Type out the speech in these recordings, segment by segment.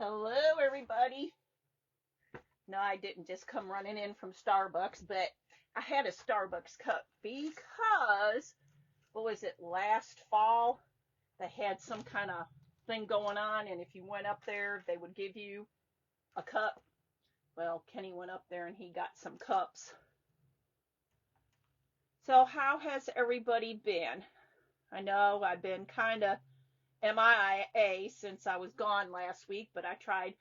Hello, everybody. No, I didn't just come running in from Starbucks, but I had a Starbucks cup because, what was it, last fall? They had some kind of thing going on, and if you went up there, they would give you a cup. Well, Kenny went up there and he got some cups. So, how has everybody been? I know I've been kind of MIA since I was gone last week, but I tried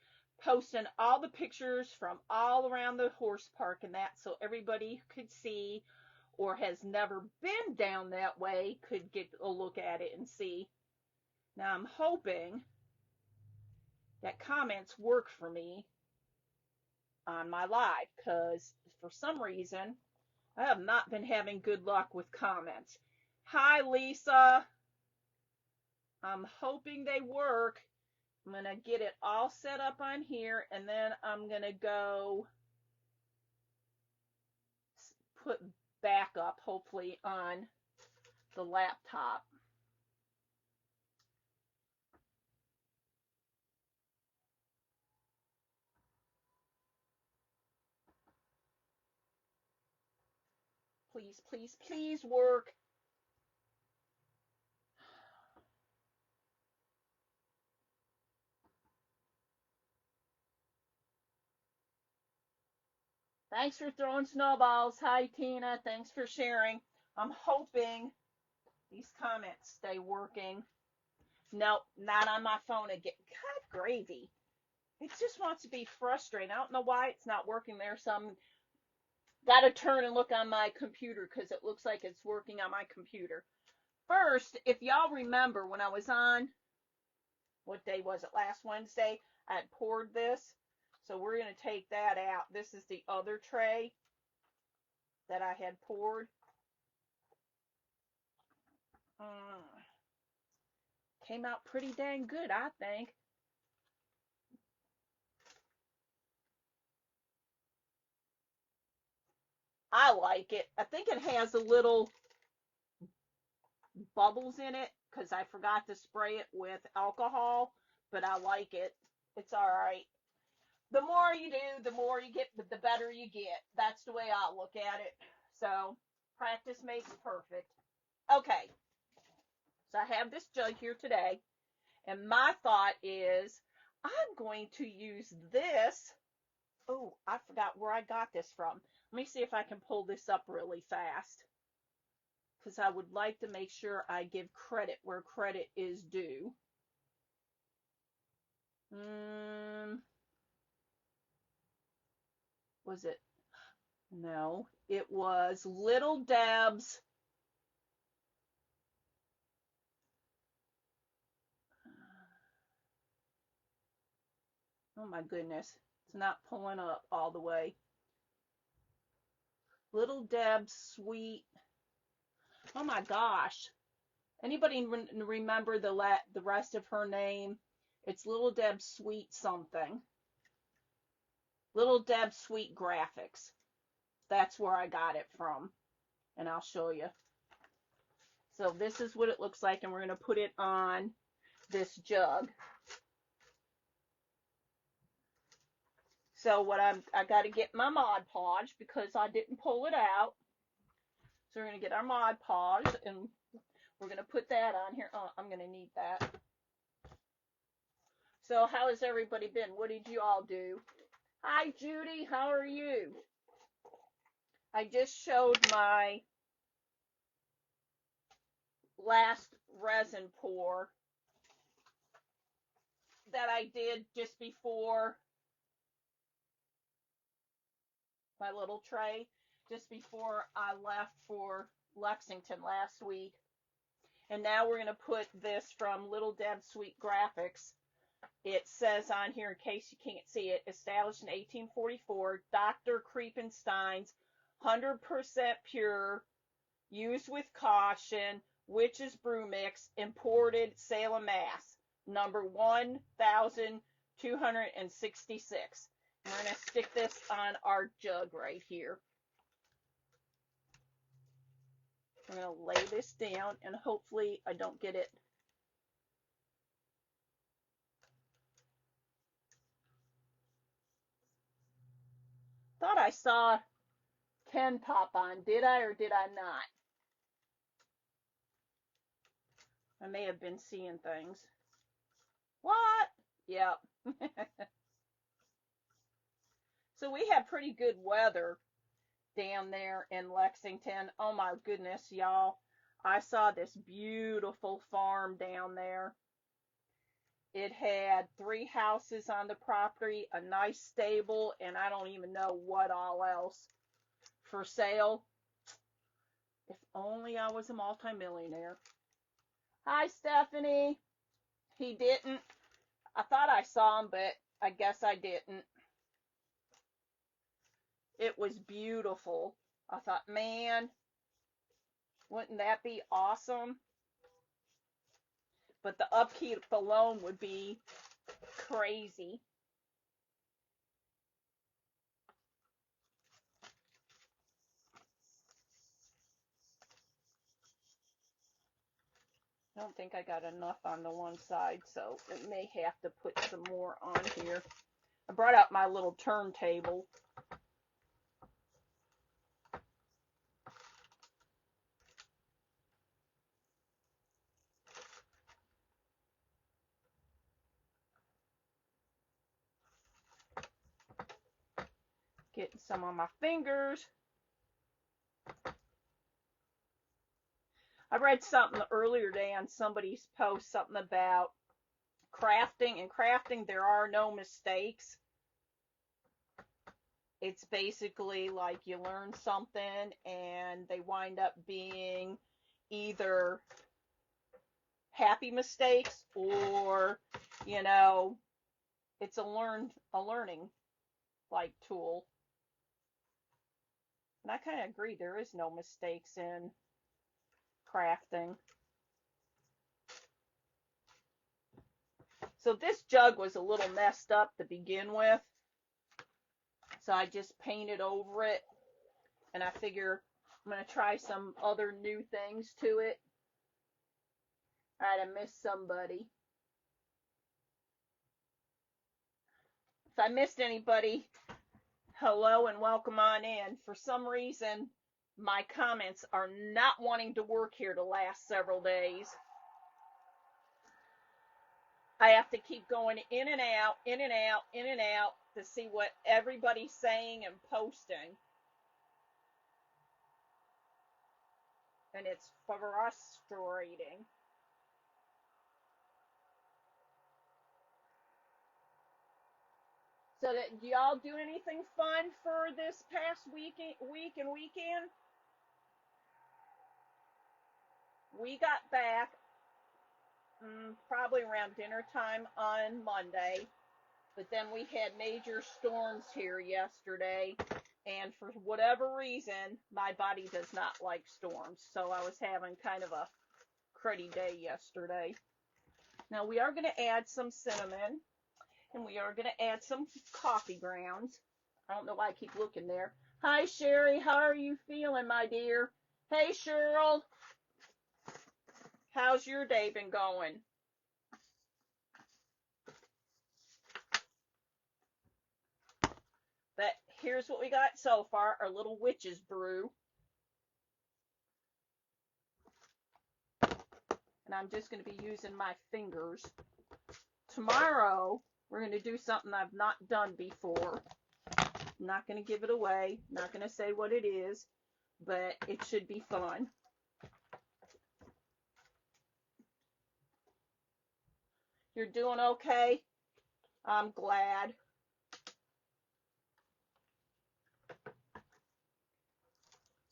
posting all the pictures from all around the horse park and that so everybody could see or has never been down that way could get a look at it and see. Now I'm hoping that comments work for me on my live because for some reason I have not been having good luck with comments. Hi, Lisa. I'm hoping they work. I'm going to get it all set up on here, and then I'm going to go put backup, hopefully, on the laptop. Please, please, please work. Thanks for throwing snowballs. Hi, Tina. Thanks for sharing. I'm hoping these comments stay working. Nope, not on my phone again. God gravy. It just wants to be frustrating. I don't know why it's not working there. So I'm got to turn and look on my computer because it looks like it's working on my computer. First, if y'all remember when I was on, what day was it? Last Wednesday, I had poured this. So we're going to take that out. This is the other tray that I had poured. Came out pretty dang good, I think. I like it. I think it has a little bubbles in it because I forgot to spray it with alcohol, but I like it. It's all right. The more you do, the more you get, the better you get. That's the way I look at it. So practice makes perfect. Okay, so I have this jug here today, and my thought is I'm going to use this. Oh, I forgot where I got this from. Let me see if I can pull this up really fast because I would like to make sure I give credit where credit is due. Was it? No, it was Little Deb's. Oh my goodness, it's not pulling up all the way. Little Deb's Sweet. Oh my gosh. Anybody remember the rest of her name? It's Little Deb's Sweet something. Little Deb's Sweet Graphics. That's where I got it from. And I'll show you. So this is what it looks like, and we're going to put it on this jug. So what I got to get my Mod Podge because I didn't pull it out. So we're going to get our Mod Podge, and we're going to put that on here. Oh, I'm going to need that. So how has everybody been? What did you all do? Hi, Judy. How are you? I just showed my last resin pour that I did just before my little tray, just before I left for Lexington last week. And now we're going to put this from Little Deb's Sweet Graphics. It says on here, in case you can't see it, established in 1844, Dr. Kriepenstein's 100% pure, used with caution, Witch's Brew Mix, imported Salem, Mass. Number 1266. I'm going to stick this on our jug right here. I'm going to lay this down, and hopefully I don't get it. thought I saw 10 pop on. Did I or did I not? I may have been seeing things. What? Yep. So we had pretty good weather down there in Lexington. Oh my goodness, y'all. I saw this beautiful farm down there. It had 3 houses on the property, a nice stable, and I don't even know what all else for sale. If only I was a multimillionaire. Hi, Stephanie. He didn't. I thought I saw him, but I guess I didn't. It was beautiful. I thought, man, wouldn't that be awesome? But the upkeep alone would be crazy. I don't think I got enough on the one side, so I may have to put some more on here. I brought out my little turntable. Getting some on my fingers. I read something earlier today on somebody's post, something about crafting. In crafting, there are no mistakes. It's basically like you learn something and they wind up being either happy mistakes or, you know, it's a learning like tool. And I kind of agree, there is no mistakes in crafting. So this jug was a little messed up to begin with. So I just painted over it. And I figure I'm going to try some other new things to it. Alright, I missed somebody. If I missed anybody, hello and welcome on in. For some reason, my comments are not wanting to work here the last several days. I have to keep going in and out, in and out, in and out to see what everybody's saying and posting. And it's frustrating. So, do y'all do anything fun for this past week and weekend? We got back probably around dinner time on Monday, but then we had major storms here yesterday, and for whatever reason, my body does not like storms, so I was having kind of a cruddy day yesterday. Now we are going to add some cinnamon, and we are going to add some coffee grounds. I don't know why I keep looking there. Hi, Sherry. How are you feeling, my dear? Hey, Cheryl. How's your day been going? But here's what we got so far, our little witch's brew. And I'm just going to be using my fingers. Tomorrow, we're going to do something I've not done before. I'm not going to give it away. Not going to say what it is, but it should be fun. You're doing okay? I'm glad.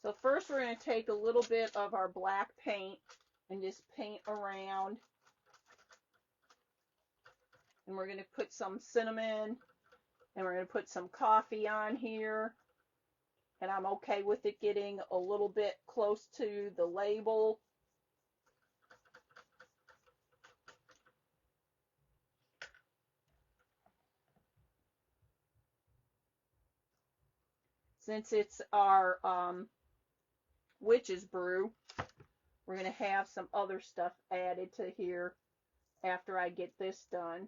So first we're going to take a little bit of our black paint and just paint around. And we're going to put some cinnamon and we're going to put some coffee on here. And I'm okay with it getting a little bit close to the label. Since it's our witch's brew, we're going to have some other stuff added to here after I get this done.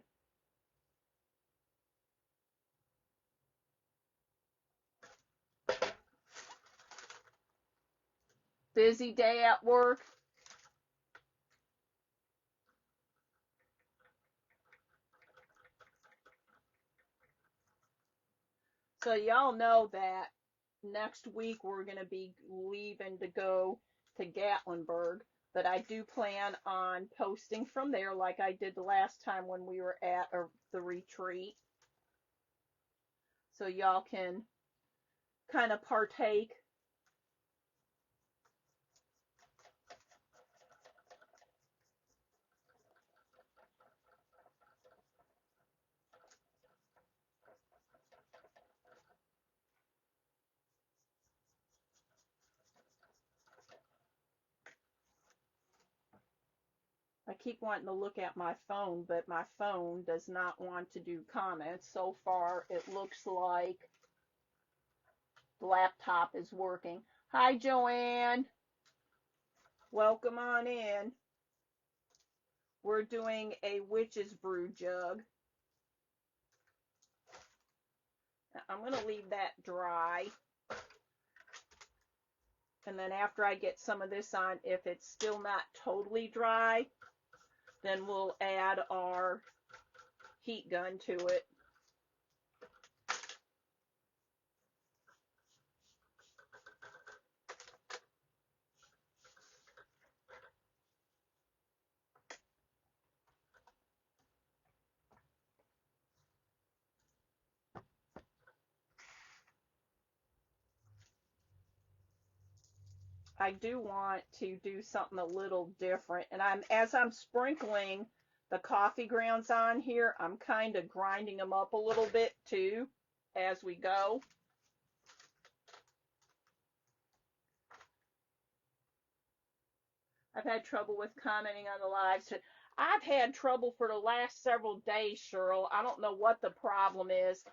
Busy day at work? So y'all know that next week we're going to be leaving to go to Gatlinburg, but I do plan on posting from there like I did the last time when we were at the retreat. So y'all can kind of partake. I keep wanting to look at my phone, but my phone does not want to do comments. So far, it looks like the laptop is working. Hi, Joanne. Welcome on in. We're doing a witch's brew jug. I'm going to leave that dry. And then after I get some of this on, if it's still not totally dry, then we'll add our heat gun to it. I do want to do something a little different. And as I'm sprinkling the coffee grounds on here, I'm kind of grinding them up a little bit too as we go. I've had trouble with commenting on the lives. I've had trouble for the last several days, Cheryl. I don't know what the problem is.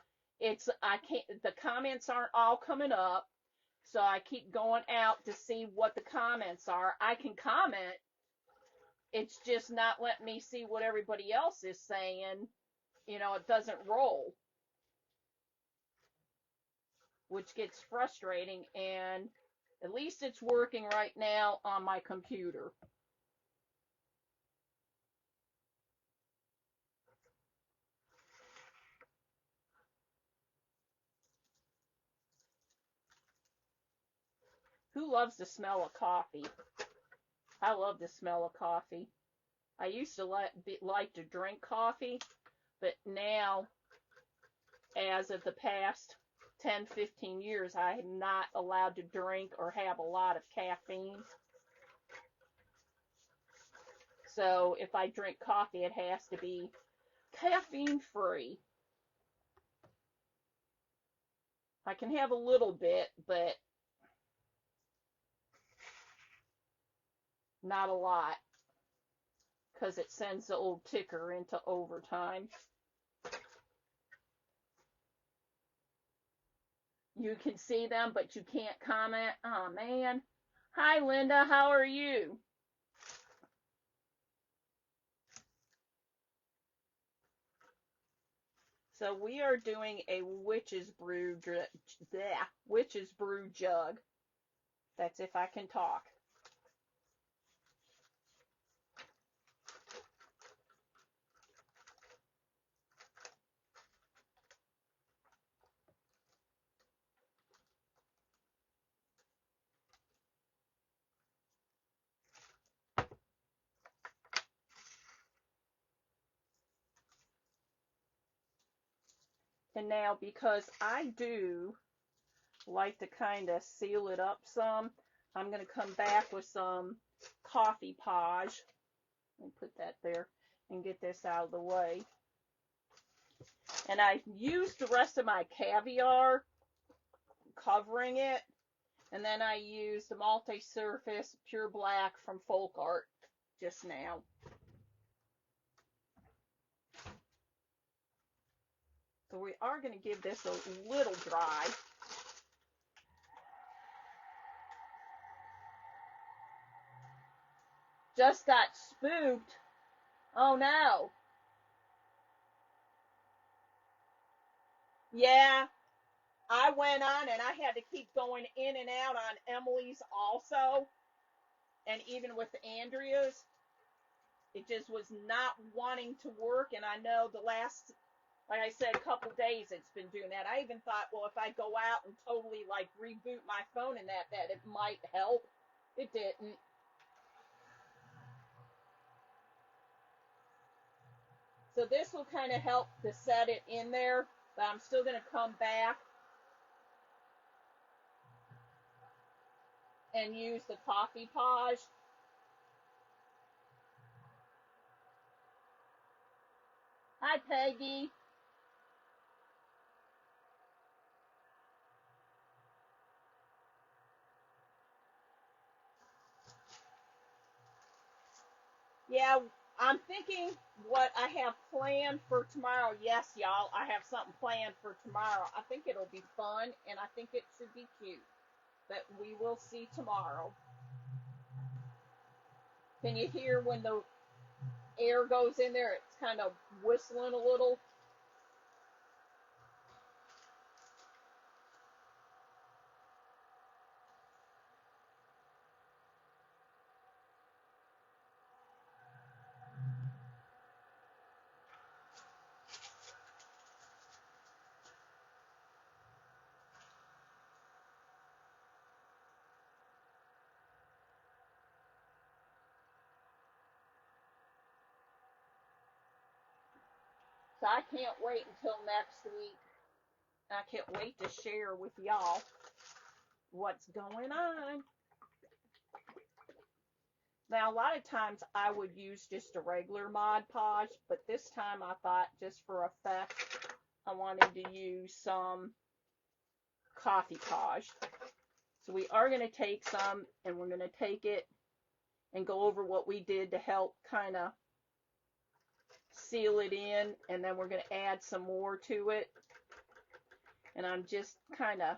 I can't, the comments aren't all coming up. So I keep going out to see what the comments are. I can comment. It's just not letting me see what everybody else is saying. You know, it doesn't roll, which gets frustrating. And at least it's working right now on my computer. Who loves the smell of coffee? I love the smell of coffee. I used to like to drink coffee, but now, as of the past 10, 15 years, I am not allowed to drink or have a lot of caffeine. So if I drink coffee, it has to be caffeine free. I can have a little bit, but not a lot, because it sends the old ticker into overtime. You can see them, but you can't comment. Oh, man. Hi, Linda. How are you? So we are doing a witch's brew jug. That's if I can talk. And now, because I do like to kind of seal it up some, I'm going to come back with some coffee podge. Let me put that there and get this out of the way. And I used the rest of my caviar covering it. And then I used the multi-surface pure black from Folk Art just now. So we are going to give this a little dry. Just got spooked. Oh no. Yeah, I went on and I had to keep going in and out on Emily's also. And even with Andrea's, it just was not wanting to work. And I know the last, like I said, couple days it's been doing that. I even thought, well, if I go out and totally like reboot my phone and that it might help. It didn't. So this will kind of help to set it in there, but I'm still going to come back and use the coffee pod. Hi, Peggy. Yeah, I'm thinking what I have planned for tomorrow. Yes, y'all, I have something planned for tomorrow. I think it'll be fun, and I think it should be cute. But we will see tomorrow. Can you hear when the air goes in there? It's kind of whistling a little. So I can't wait until next week. I can't wait to share with y'all what's going on. Now, a lot of times I would use just a regular Mod Podge, but this time I thought just for effect, I wanted to use some Coffee Podge. So we are going to take some, and we're going to take it and go over what we did to help kind of seal it in, and then we're going to add some more to it. And I'm just kind of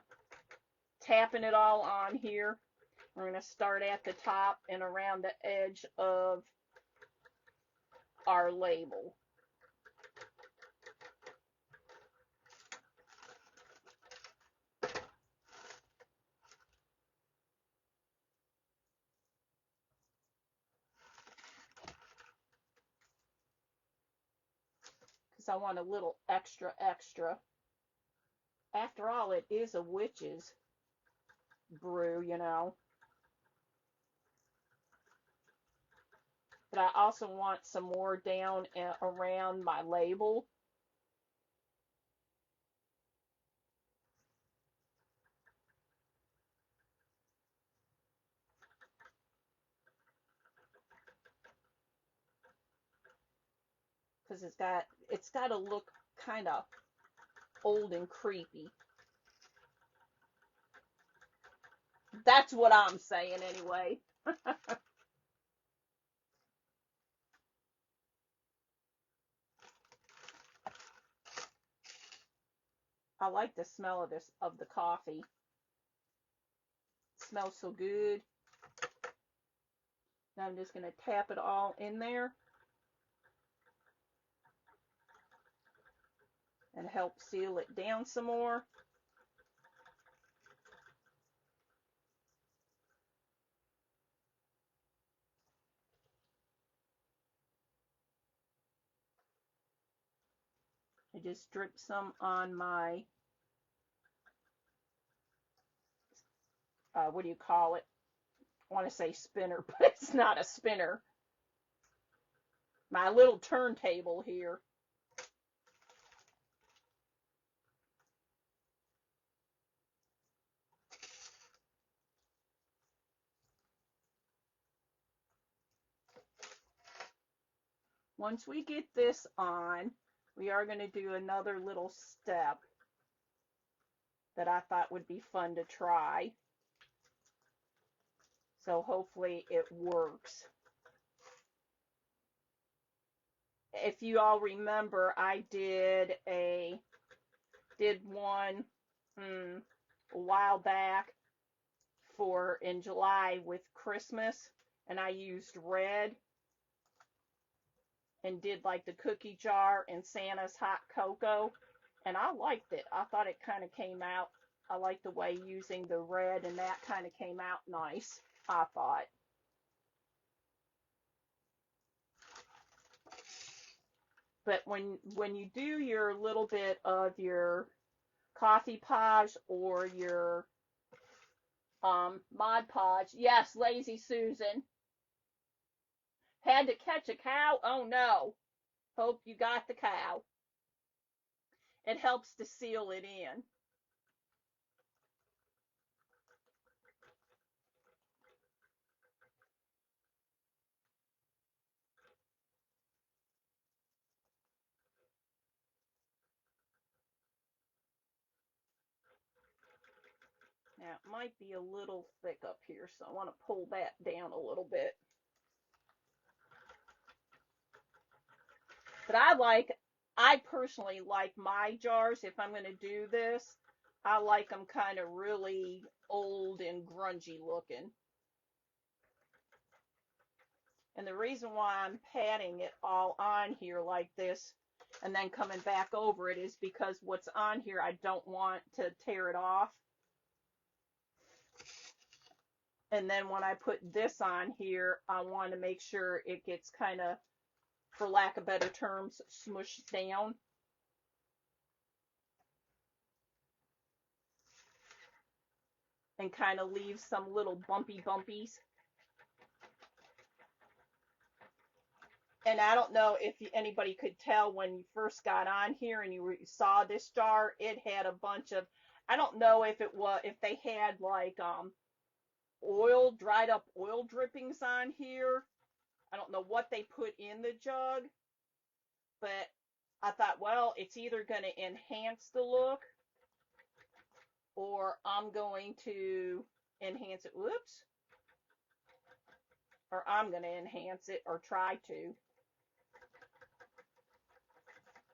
tapping it all on here. We're going to start at the top and around the edge of our label. Because I want a little extra. After all, it is a witch's brew, you know. But I also want some more down around my label. Because it's got to look kind of old and creepy. That's what I'm saying anyway. I like the smell of the coffee. It smells so good. Now I'm just going to tap it all in there and help seal it down some more. I just dripped some on my, what do you call it? I want to say spinner, but it's not a spinner. My little turntable here. Once we get this on, we are going to do another little step that I thought would be fun to try. So hopefully it works. If you all remember, I did one a while back for in July with Christmas, and I used red and did like the cookie jar and Santa's hot cocoa, and I liked it. I thought it kind of came out. I liked the way using the red, and that kind of came out nice, I thought. But when you do your little bit of your coffee podge or your Mod Podge, yes, Lazy Susan, had to catch a cow. Oh no! Hope you got the cow. It helps to seal it in. Now it might be a little thick up here, so I want to pull that down a little bit. But I personally like my jars. If I'm going to do this, I like them kind of really old and grungy looking. And the reason why I'm patting it all on here like this and then coming back over it is because what's on here, I don't want to tear it off. And then when I put this on here, I want to make sure it gets kind of, for lack of better terms, smushed down. And kind of leave some little bumpy bumpies. And I don't know if anybody could tell when you first got on here and you saw this jar, it had a bunch of, I don't know if they had like dried up oil drippings on here. I don't know what they put in the jug, but I thought, well, it's either going to enhance the look or I'm going to enhance it. Whoops. Or I'm going to enhance it or try to.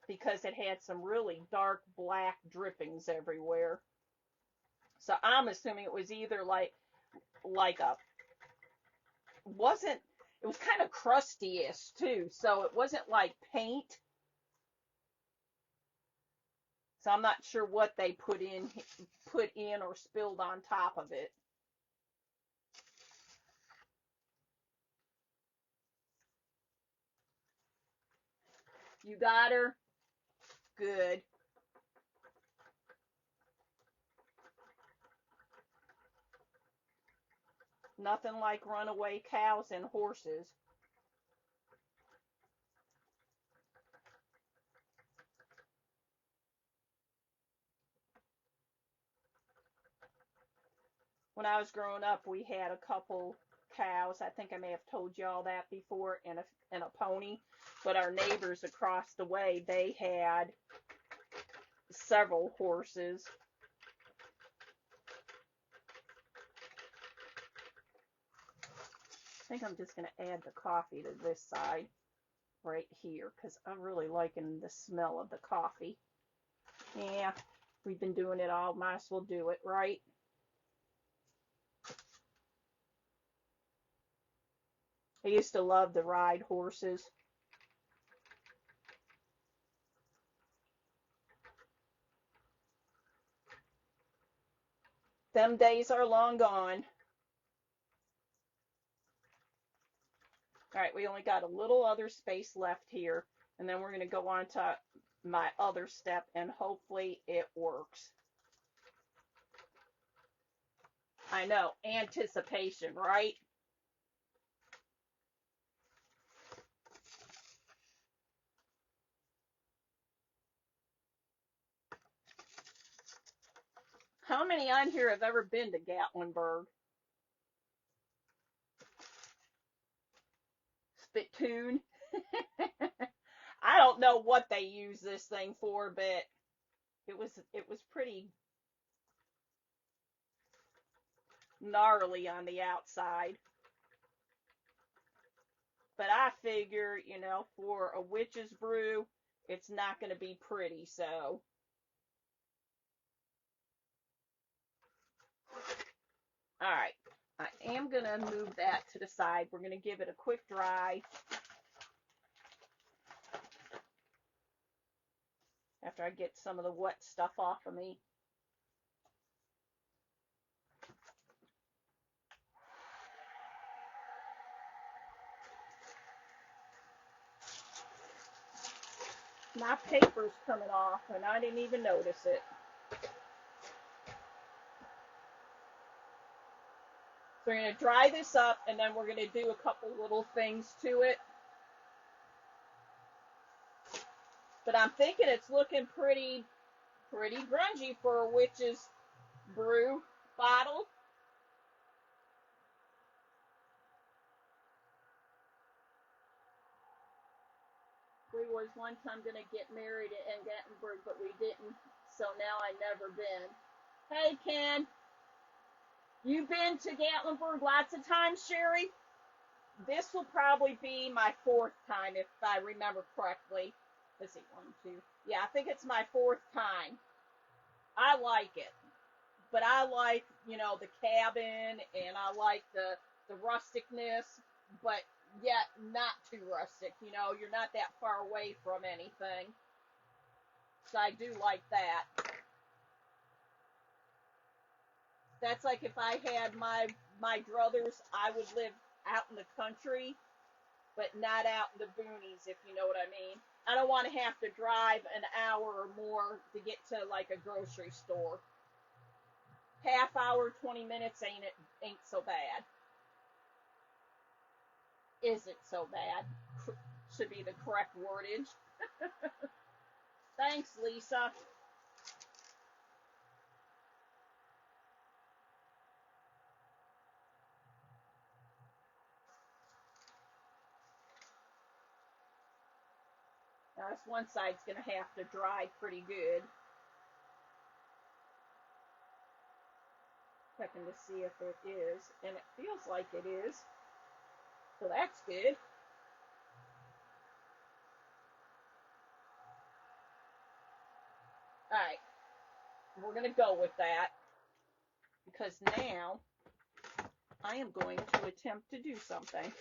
Because it had some really dark black drippings everywhere. So I'm assuming it was either like a, wasn't, it was kind of crusty-ish too, so it wasn't like paint. So I'm not sure what they put in or spilled on top of it. You got her? Good. Nothing like runaway cows and horses. When I was growing up, we had a couple cows. I think I may have told you all that before, and a pony. But our neighbors across the way, they had several horses. I think I'm just going to add the coffee to this side right here because I'm really liking the smell of the coffee. Yeah, we've been doing it all. Might as well do it, right? I used to love to ride horses. Them days are long gone. All right, we only got a little other space left here, and then we're going to go on to my other step, and hopefully it works. I know, anticipation, right? How many on here have ever been to Gatlinburg? Spittoon? I don't know what they use this thing for, but it was pretty gnarly on the outside. But I figure, for a witch's brew, it's not going to be pretty, so. All right, I am going to move that to the side. We're going to give it a quick dry. After I get some of the wet stuff off of me. My paper's coming off, and I didn't even notice it. So we're going to dry this up, and then we're going to do a couple little things to it. But I'm thinking it's looking pretty grungy for a witch's brew bottle. We was one time going to get married in Gatlinburg, but we didn't, so now I never been. Hey, Ken. You've been to Gatlinburg lots of times, Sherry? This will probably be my 4th time, if I remember correctly. Let's see, 1, 2. Yeah, I think it's my 4th time. I like it. But I like, the cabin, and I like the rusticness, but yet not too rustic. You're not that far away from anything. So I do like that. That's like if I had my druthers, I would live out in the country, but not out in the boonies, if you know what I mean. I don't want to have to drive an hour or more to get to like a grocery store. Half hour, 20 minutes ain't so bad. Isn't so bad. Should be the correct wordage. Thanks, Lisa. Now this one side's going to have to dry pretty good. Checking to see if it is, and it feels like it is. So that's good. Alright, we're going to go with that, because now I am going to attempt to do something.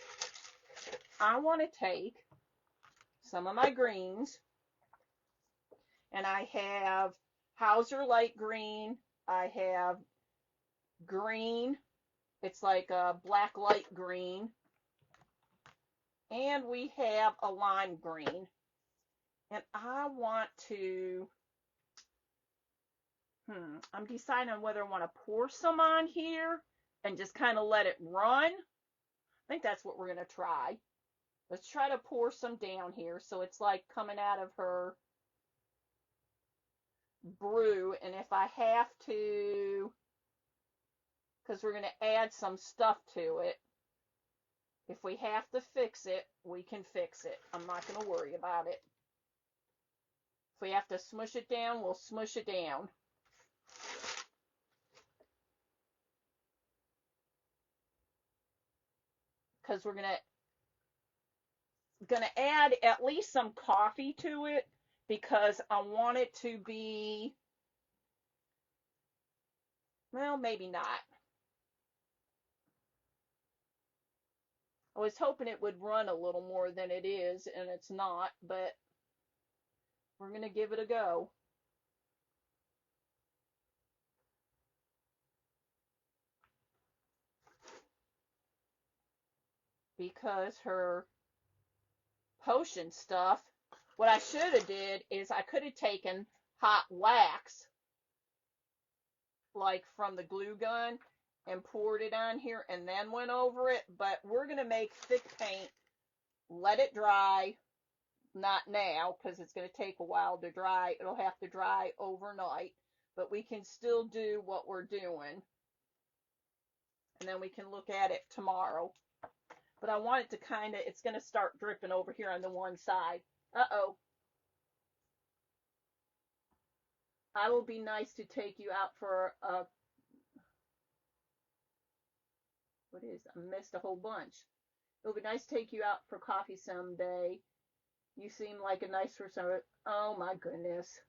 I want to take some of my greens, and I have Hauser light green, I have green, it's like a black light green, and we have a lime green. And I want to, I'm deciding on whether I want to pour some on here and just kind of let it run. I think that's what we're going to try. Let's try to pour some down here so it's like coming out of her brew. And if I have to, because we're going to add some stuff to it, if we have to fix it, we can fix it. I'm not going to worry about it. If we have to smush it down, we'll smush it down. Because we're gonna add at least some coffee to it, because I want it to be, well, maybe not. I was hoping it would run a little more than it is, and it's not, but we're gonna give it a go. Because her potion stuff, what I should have did is I could have taken hot wax, like from the glue gun, and poured it on here and then went over it, but we're going to make thick paint, let it dry, not now, because it's going to take a while to dry. It'll have to dry overnight, but we can still do what we're doing, and then we can look at it tomorrow. But I want it to kind of, it's going to start dripping over here on the one side. Uh-oh. I will be nice to take you out for a, what is, I missed a whole bunch. It'll be nice to take you out for coffee someday. You seem like a nice person. Oh my goodness.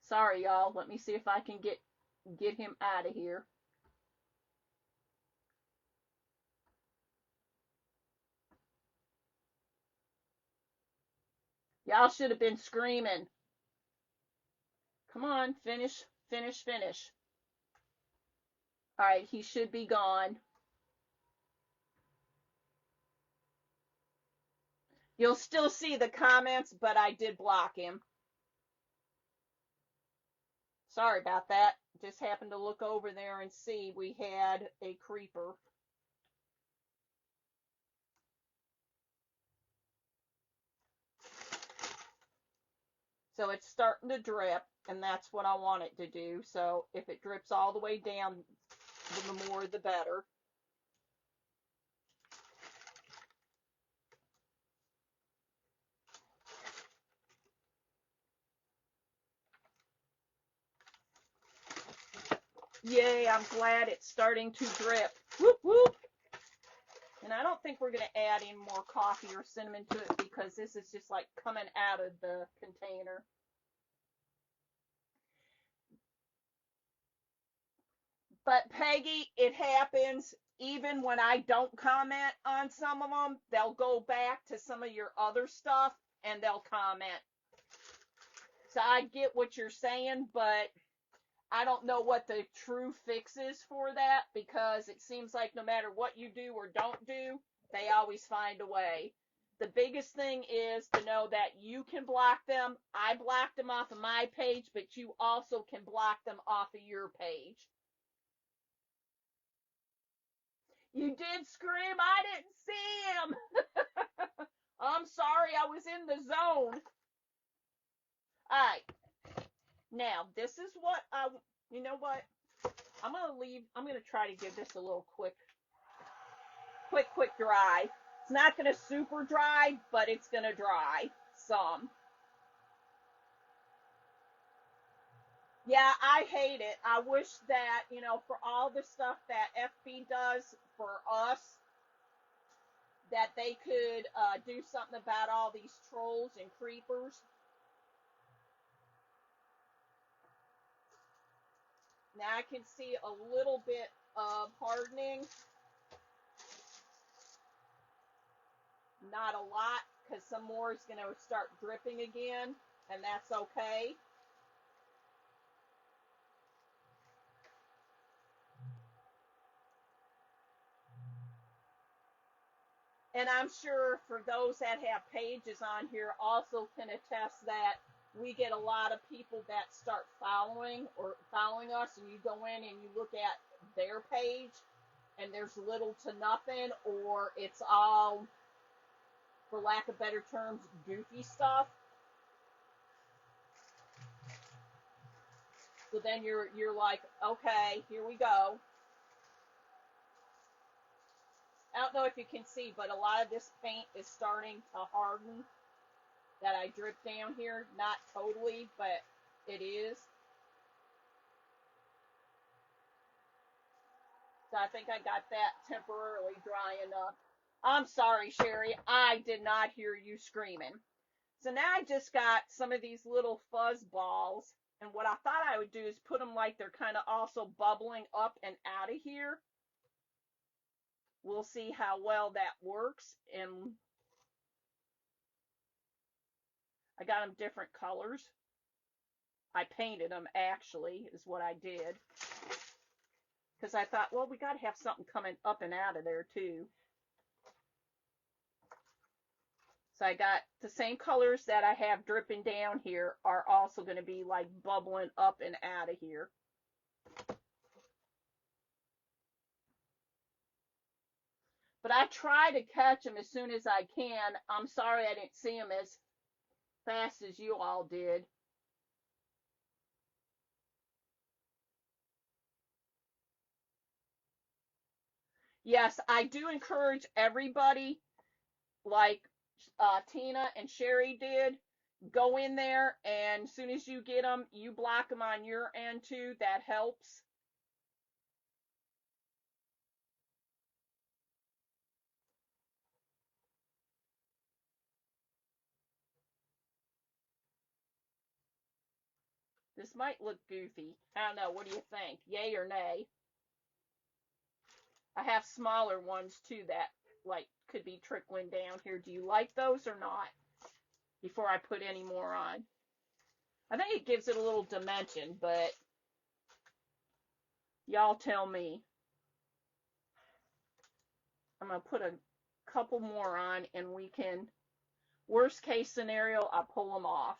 Sorry, y'all. Let me see if I can get him out of here. Y'all should have been screaming. Come on, finish, finish, finish. All right, he should be gone. You'll still see the comments, but I did block him. Sorry about that. Just happened to look over there and see we had a creeper. So it's starting to drip, and that's what I want it to do. So if it drips all the way down, the more the better. Yay, I'm glad it's starting to drip. Whoop, whoop. And I don't think we're going to add any more coffee or cinnamon to it because this is just like coming out of the container. But Peggy, it happens even when I don't comment on some of them. They'll go back to some of your other stuff and they'll comment. So I get what you're saying, but I don't know what the true fix is for that because it seems like no matter what you do or don't do, they always find a way. The biggest thing is to know that you can block them. I blocked them off of my page, but you also can block them off of your page. You did scream. I didn't see him. I'm sorry. I was in the zone. All right. Now, this is what you know what? I'm going to try to give this a little quick dry. It's not going to super dry, but it's going to dry some. Yeah, I hate it. I wish that, for all the stuff that FB does for us, that they could do something about all these trolls and creepers. Now I can see a little bit of hardening. Not a lot, because some more is going to start dripping again, and that's okay. And I'm sure for those that have pages on here also can attest that we get a lot of people that start following us, and you go in and you look at their page and there's little to nothing, or it's all, for lack of better terms, goofy stuff. So then you're like, okay, here we go. I don't know if you can see, but a lot of this paint is starting to harden that I dripped down here. Not totally, but it is. So I think I got that temporarily dry enough. I'm sorry, Sherry. I did not hear you screaming. So now I just got some of these little fuzz balls. And what I thought I would do is put them like they're kind of also bubbling up and out of here. We'll see how well that works. And I got them different colors. I painted them, actually, is what I did. Because I thought, well, we got to have something coming up and out of there, too. So I got the same colors that I have dripping down here are also going to be like bubbling up and out of here. But I try to catch them as soon as I can. I'm sorry I didn't see them as fast as you all did. Yes, I do encourage everybody, like Tina and Sherry did, go in there, and as soon as you get them, you block them on your end too. That helps. This might look goofy. I don't know. What do you think? Yay or nay? I have smaller ones too that like could be trickling down here. Do you like those or not? Before I put any more on. I think it gives it a little dimension, but y'all tell me. I'm going to put a couple more on and we can Worst case scenario, I pull them off.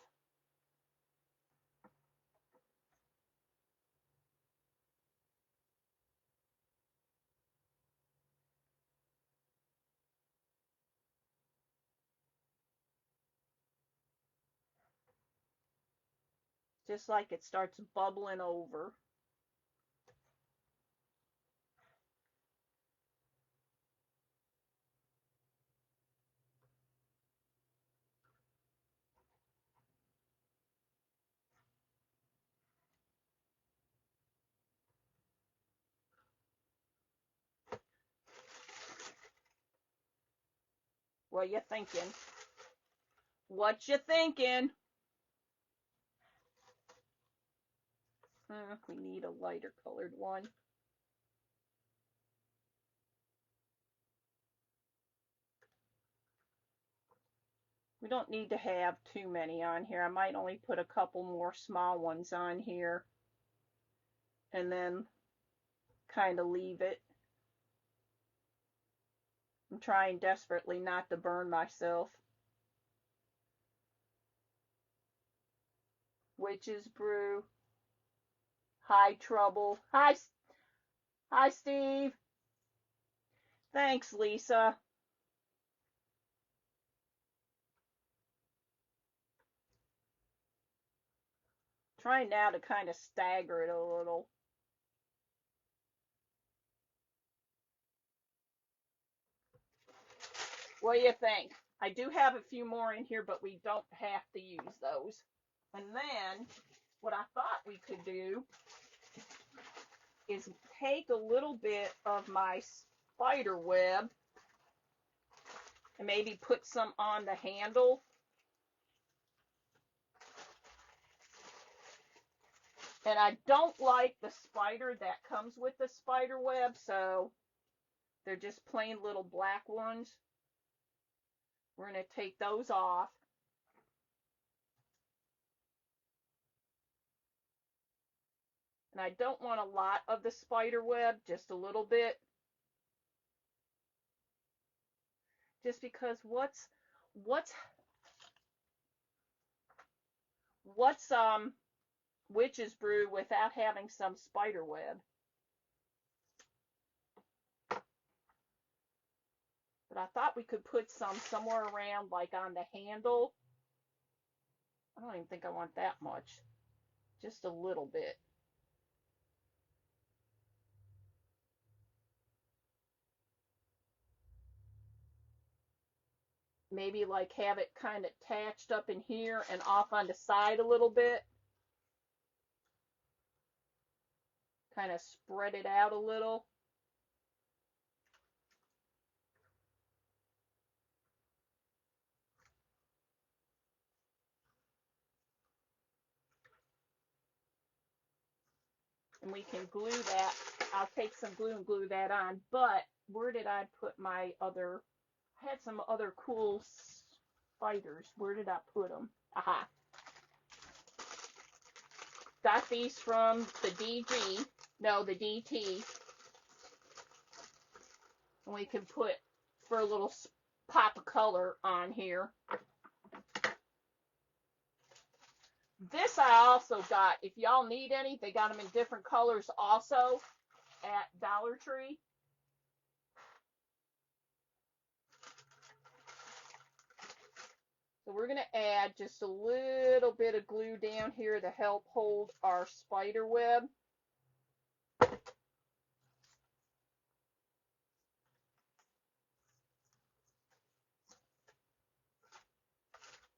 Just like it starts bubbling over. What you thinking? What you thinking? We need a lighter colored one. We don't need to have too many on here. I might only put a couple more small ones on here and then kind of leave it. I'm trying desperately not to burn myself. Witch's Brew. Hi, Trouble. Hi, Steve. Thanks, Lisa. Trying now to kind of stagger it a little. What do you think? I do have a few more in here, but we don't have to use those. And then what I thought we could do is take a little bit of my spider web and maybe put some on the handle. And I don't like the spider that comes with the spider web, so they're just plain little black ones. We're going to take those off. And I don't want a lot of the spider web, just a little bit. Just because what's Witch's Brew without having some spider web? But I thought we could put some somewhere around, like on the handle. I don't even think I want that much. Just a little bit. Maybe like have it kind of attached up in here and off on the side a little bit. Kind of spread it out a little. And we can glue that. I'll take some glue and glue that on. But where did I put my other? I had some other cool spiders. Where did I put them? Aha. Got these from the DG. No, the DT. And we can put for a little pop of color on here. This I also got. If y'all need any, they got them in different colors also at Dollar Tree. So we're going to add just a little bit of glue down here to help hold our spider web.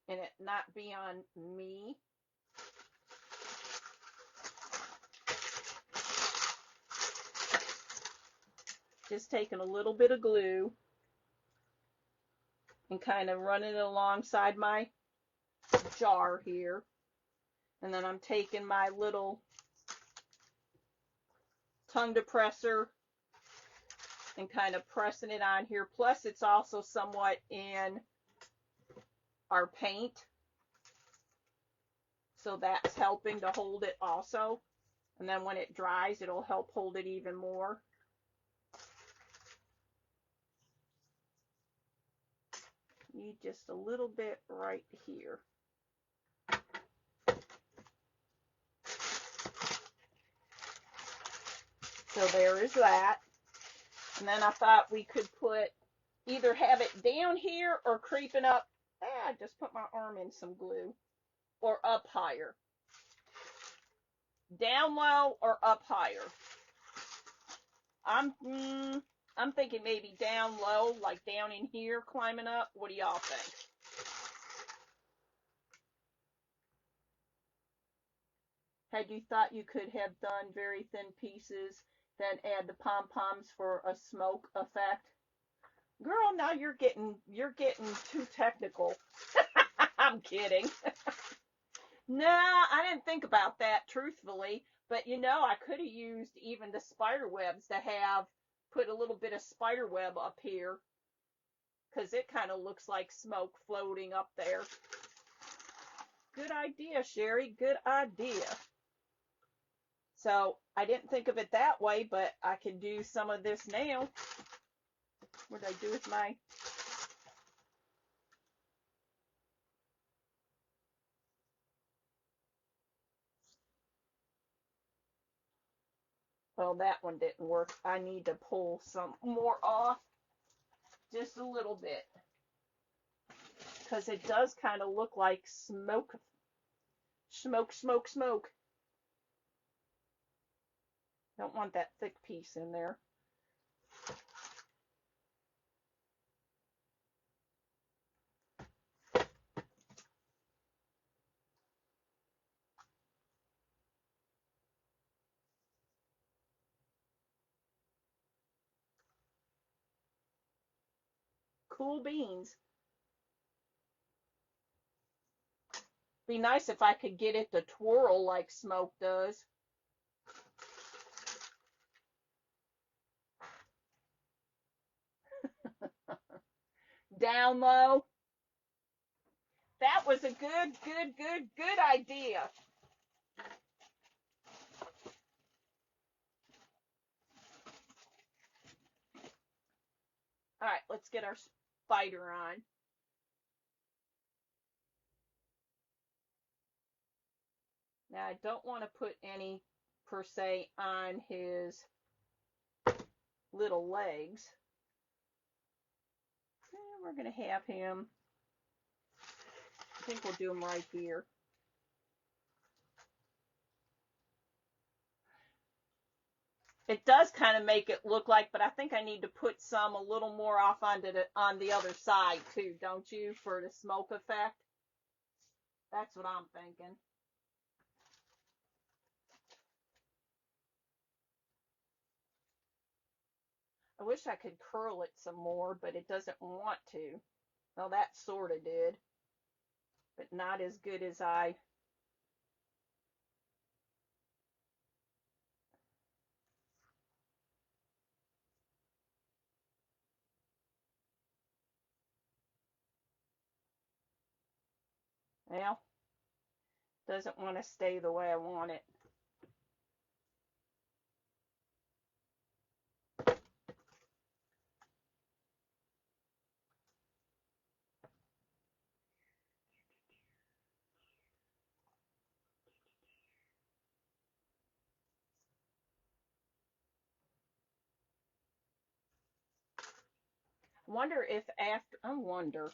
And it not be on me. Just taking a little bit of glue and kind of running it alongside my jar here. And then I'm taking my little tongue depressor and kind of pressing it on here. Plus it's also somewhat in our paint. So that's helping to hold it also. And then when it dries, it'll help hold it even more. Need just a little bit right here. So there is that. And then I thought we could either have it down here or creeping up. I just put my arm in some glue. Or up higher. Down low or up higher. I'm thinking maybe down low, like down in here, climbing up. What do y'all think? Had you thought you could have done very thin pieces, then add the pom-poms for a smoke effect? Girl, now you're getting too technical. I'm kidding. No, I didn't think about that, truthfully. But I could have used even the spider webs to put a little bit of spider web up here, because it kind of looks like smoke floating up there. Good idea, Sherry. Good idea. So I didn't think of it that way, but I can do some of this now. What did I do with my... Well, that one didn't work. I need to pull some more off. Just a little bit. Because it does kind of look like smoke. Smoke, smoke, smoke. Don't want that thick piece in there. Cool beans. Be nice if I could get it to twirl like smoke does. Down low. That was a good idea. All right, let's get our spider on. Now, I don't want to put any, per se, on his little legs. And we're going to have him, I think we'll do him right here. It does kind of make it look like, but I think I need to put some a little more off on the other side too, don't you, for the smoke effect? That's what I'm thinking. I wish I could curl it some more, but it doesn't want to. Well, that sort of did, but not as good as I... Well, doesn't want to stay the way I want it. Wonder if after... I wonder...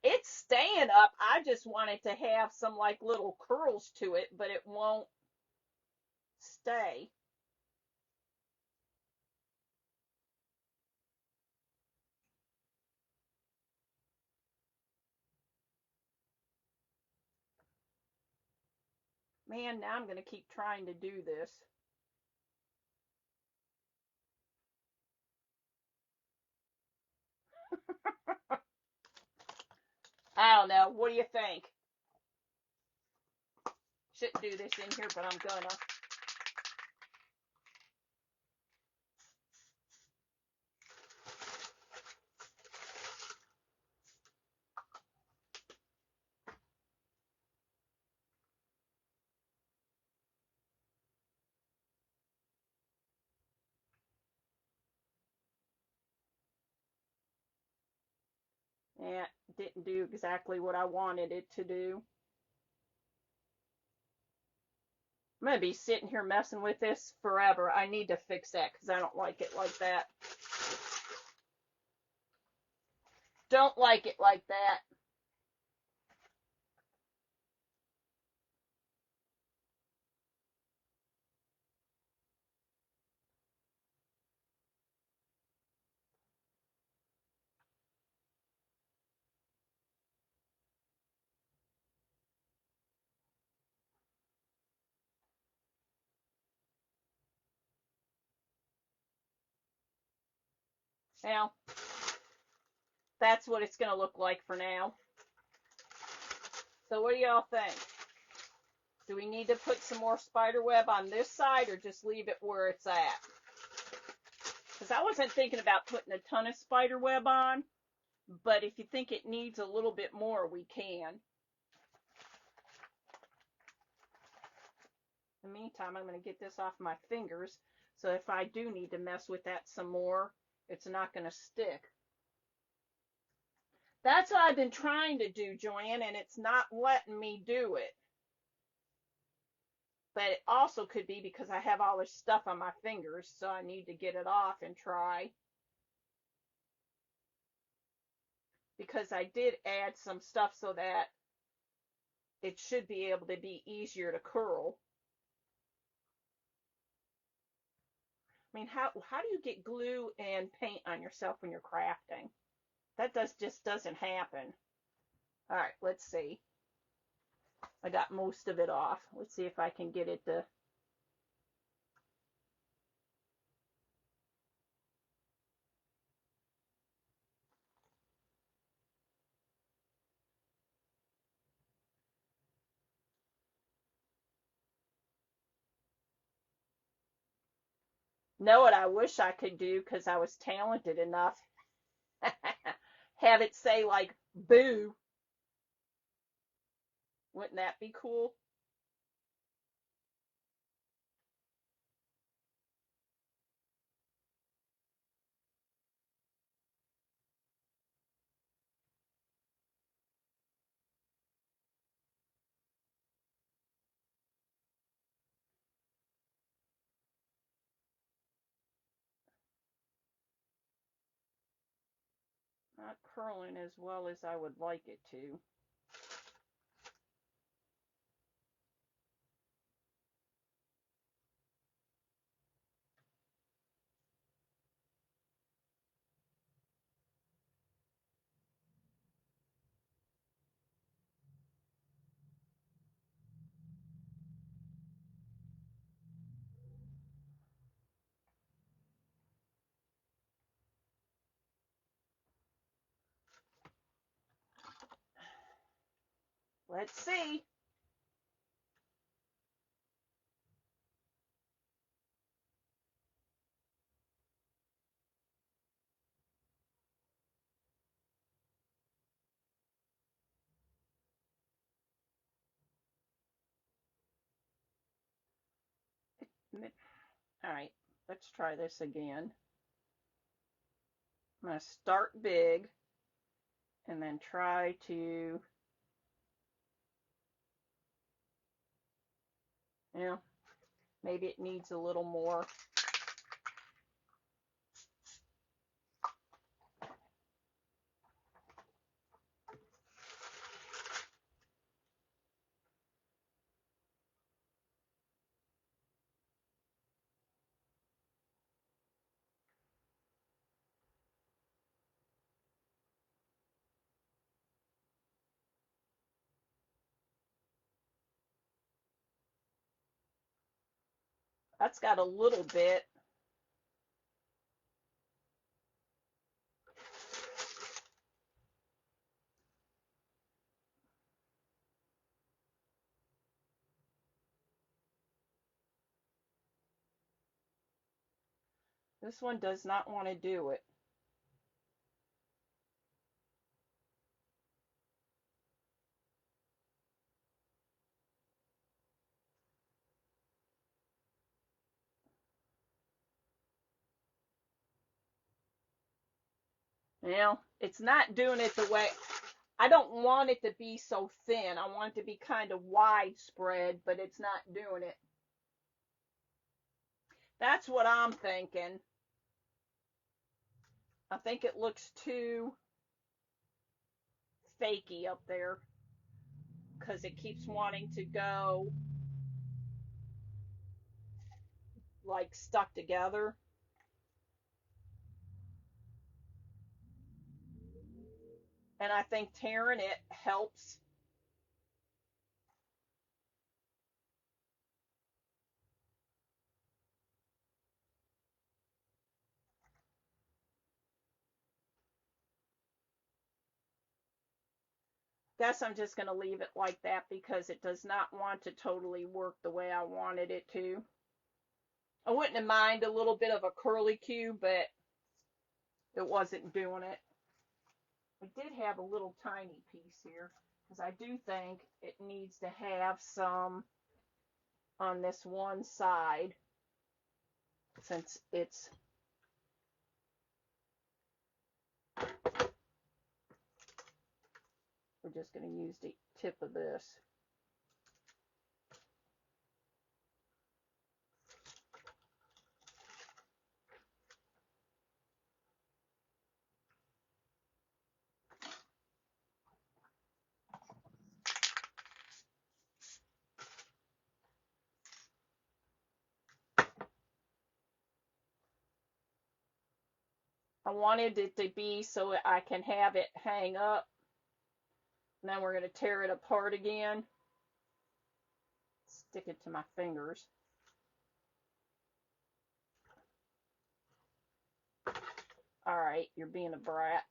It's staying up. I just want it to have some like little curls to it, but it won't stay. Man, now I'm going to keep trying to do this. I don't know. What do you think? Shouldn't do this in here, but I'm gonna. And it didn't do exactly what I wanted it to do. I'm going to be sitting here messing with this forever. I need to fix that because I don't like it like that. Don't like it like that. Now, that's what it's going to look like for now. So what do y'all think? Do we need to put some more spider web on this side or just leave it where it's at? Because I wasn't thinking about putting a ton of spider web on, but if you think it needs a little bit more, we can. In the meantime, I'm going to get this off my fingers, so if I do need to mess with that some more, it's not going to stick. That's what I've been trying to do, Joanne, and it's not letting me do it. But it also could be because I have all this stuff on my fingers, so I need to get it off and try. Because I did add some stuff so that it should be able to be easier to curl. I mean, how do you get glue and paint on yourself when you're crafting? That just doesn't happen. All right, let's see. I got most of it off. Let's see if I can get it to. Know what I wish I could do because I was talented enough. Have it say like boo. Wouldn't that be cool? Not curling as well as I would like it to. Let's see. All right, let's try this again. I'm going to start big and then try to, you know, maybe it needs a little more. That's got a little bit. This one does not want to do it. You know, it's not doing it the way I don't want it to be so thin. I want it to be kind of widespread, but it's not doing it. That's what I'm thinking. I think it looks too fakey up there because it keeps wanting to go like stuck together. And I think tearing it helps. Guess I'm just going to leave it like that because it does not want to totally work the way I wanted it to. I wouldn't mind a little bit of a curly Q, but it wasn't doing it. I did have a little tiny piece here because I do think it needs to have some on this one side since it's we're just going to use the tip of this. I wanted it to be so I can have it hang up. Now we're going to tear it apart again. Stick it to my fingers. All right, you're being a brat.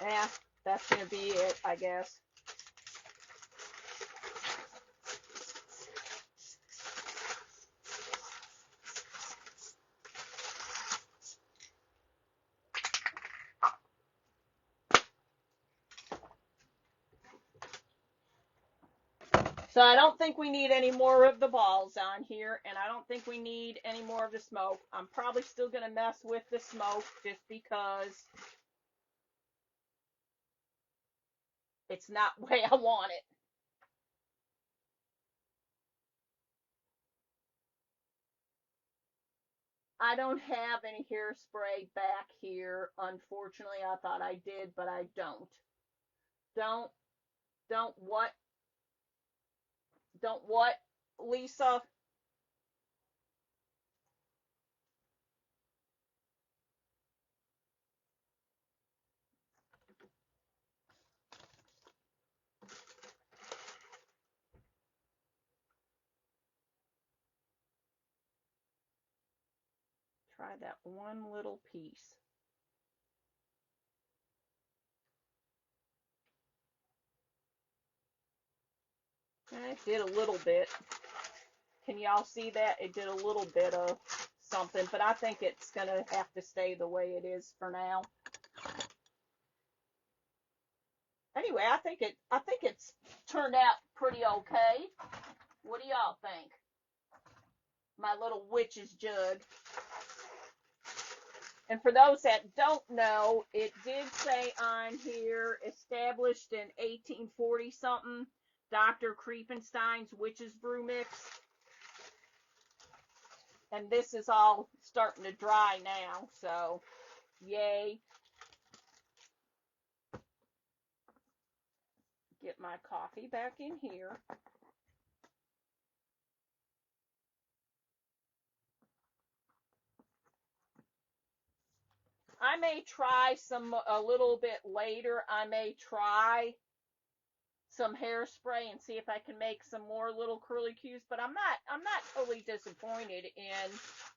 Yeah, that's going to be it, I guess. So I don't think we need any more of the balls on here, and I don't think we need any more of the smoke. I'm probably still going to mess with the smoke just because it's not the way I want it. I don't have any hairspray back here. Unfortunately, I thought I did, but I don't. Don't, don't what? Don't what, Lisa? Try that one little piece. It did a little bit. Can y'all see that? It did a little bit of something, but I think it's going to have to stay the way it is for now. Anyway, I think it's turned out pretty okay. What do y'all think? My little witch's jug. And for those that don't know, it did say on here, established in 1840 something, Dr. Kriepenstein's Witch's Brew Mix. And this is all starting to dry now, so yay. Get my coffee back in here. I may try some a little bit later. I may try some hairspray and see if I can make some more little curly cues, but I'm not totally disappointed in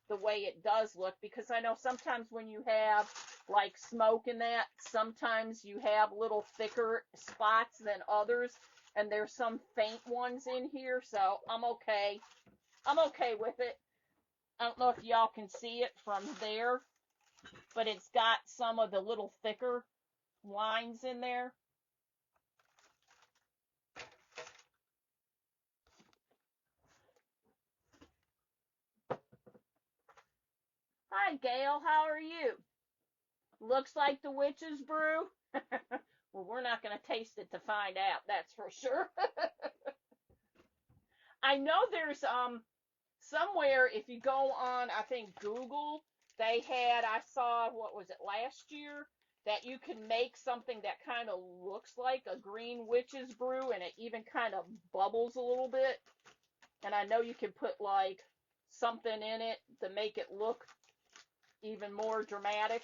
the way it does look, because I know sometimes when you have like smoke in that, sometimes you have little thicker spots than others. and there's some faint ones in here, so I'm okay. I'm okay with it. I don't know if y'all can see it from there, but it's got some of the little thicker lines in there. Hi, Gail. How are you? Looks like the witch's brew. Well, we're not going to taste it to find out, that's for sure. I know there's somewhere, if you go on, I think Google, I saw, what was it, last year, that you can make something that kind of looks like a green witch's brew, and it even kind of bubbles a little bit. And I know you can put like something in it to make it look even more dramatic.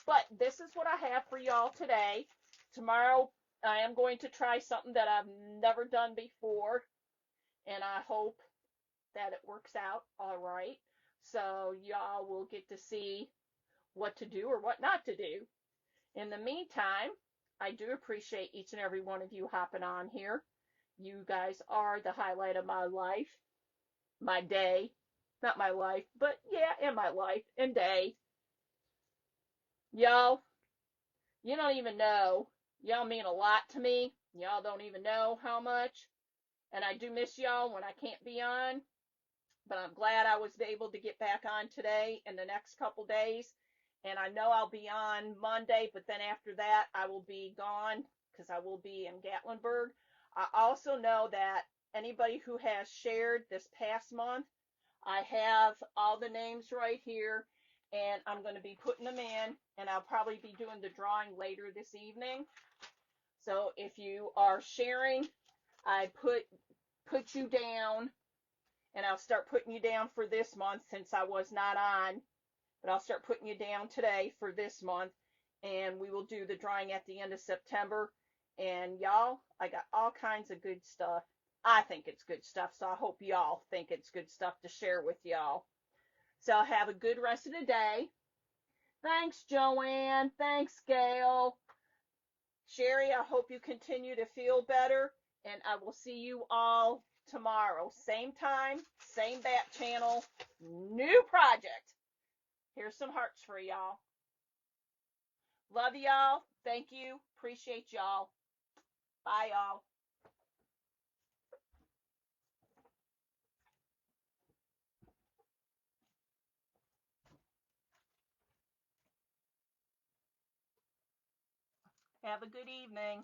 But this is what I have for y'all today. Tomorrow I am going to try something that I've never done before, and I hope that it works out all right. So y'all will get to see what to do or what not to do. In the meantime, I do appreciate each and every one of you hopping on here. You guys are the highlight of my life, my day. Not my life, but yeah, in my life and day. Y'all, you don't even know. Y'all mean a lot to me. Y'all don't even know how much. And I do miss y'all when I can't be on. But I'm glad I was able to get back on today and the next couple days. And I know I'll be on Monday, but then after that, I will be gone because I will be in Gatlinburg. I also know that anybody who has shared this past month, I have all the names right here, and I'm going to be putting them in, and I'll probably be doing the drawing later this evening. So if you are sharing, I put you down, and I'll start putting you down for this month since I was not on, but I'll start putting you down today for this month, and we will do the drawing at the end of September. And y'all, I got all kinds of good stuff. I think it's good stuff, so I hope y'all think it's good stuff to share with y'all. So have a good rest of the day. Thanks, Joanne. Thanks, Gail. Sherry, I hope you continue to feel better, and I will see you all tomorrow. Same time, same bat channel, new project. Here's some hearts for y'all. Love y'all. Thank you. Appreciate y'all. Bye, y'all. Have a good evening.